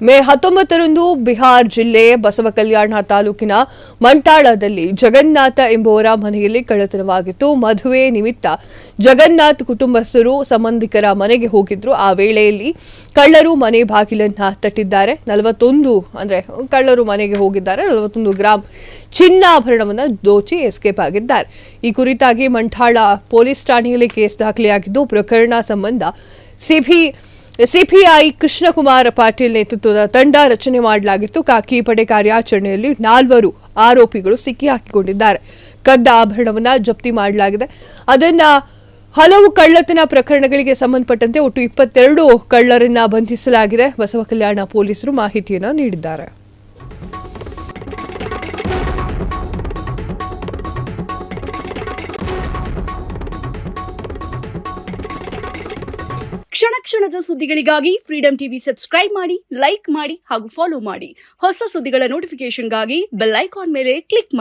ಮೇ 19ರಂದು ಬಿಹಾರ್ ಜಿಲ್ಲೆ ಬಸವಕಲ್ಯಾಣ ತಾಲೂಕಿನ ಮಂಟಾಳದಲ್ಲಿ ಜಗನ್ನಾಥ ಎಂಬುವರ ಮನೆಯಲ್ಲಿ ಕಳ್ಳತನವಾಗಿತ್ತು. ಮದುವೆ ನಿಮಿತ್ತ ಜಗನ್ನಾಥ್ ಕುಟುಂಬಸ್ಥರು ಸಂಬಂಧಿಕರ ಮನೆಗೆ ಹೋಗಿದ್ರು. ಆ ವೇಳೆಯಲ್ಲಿ ಕಳ್ಳರು ಮನೆ ಬಾಗಿಲನ್ನ ತಟ್ಟಿದ್ದಾರೆ. 41 ಮನೆಗೆ ಹೋಗಿದ್ದಾರೆ. 41 ಗ್ರಾಂ ಚಿನ್ನಾಭರಣವನ್ನು ದೋಚಿ ಎಸ್ಕೇಪ್ ಆಗಿದ್ದಾರೆ. ಈ ಕುರಿತಾಗಿ ಮಂಠಾಳ ಪೊಲೀಸ್ ಠಾಣೆಯಲ್ಲಿ ಕೇಸ್ ದಾಖಲೆಯಾಗಿದ್ದು, ಪ್ರಕರಣ ಸಂಬಂಧ ಸಿಪಿಐ ಕೃಷ್ಣಕುಮಾರ ಪಾಟೀಲ್ ನೇತೃತ್ವದ ತಂಡ ರಚನೆ ಮಾಡಲಾಗಿತ್ತು. ಖಾಕಿ ಪಡೆ ಕಾರ್ಯಾಚರಣೆಯಲ್ಲಿ 4 ಆರೋಪಿಗಳು ಸಿಕ್ಕಿಹಾಕಿಕೊಂಡಿದ್ದಾರೆ. ಕದ್ದ ಆಭರಣವನ್ನು ಜಪ್ತಿ ಮಾಡಲಾಗಿದೆ. ಅದನ್ನ ಹಲವು ಕಳ್ಳತನ ಪ್ರಕರಣಗಳಿಗೆ ಸಂಬಂಧಪಟ್ಟಂತೆ ಒಟ್ಟು 22 ಕಳ್ಳರನ್ನ ಬಂಧಿಸಲಾಗಿದೆ. ಬಸವಕಲ್ಯಾಣ ಪೊಲೀಸರು ಮಾಹಿತಿಯನ್ನು ನೀಡಿದ್ದಾರೆ. ಕ್ಷಣ ಕ್ಷಣದ ಸುದ್ದಿಗಳಿಗಾಗಿ ಫ್ರೀಡಂ ಟಿವಿ ಸಬ್ಸ್ಕ್ರೈಬ್ ಮಾಡಿ, ಲೈಕ್ ಮಾಡಿ ಹಾಗೂ ಫಾಲೋ ಮಾಡಿ. ಹೊಸ ಸುದ್ದಿಗಳ ನೋಟಿಫಿಕೇಶನ್ಗಾಗಿ ಬೆಲ್ ಐಕಾನ್ ಮೇಲೆ ಕ್ಲಿಕ್ ಮಾಡಿ.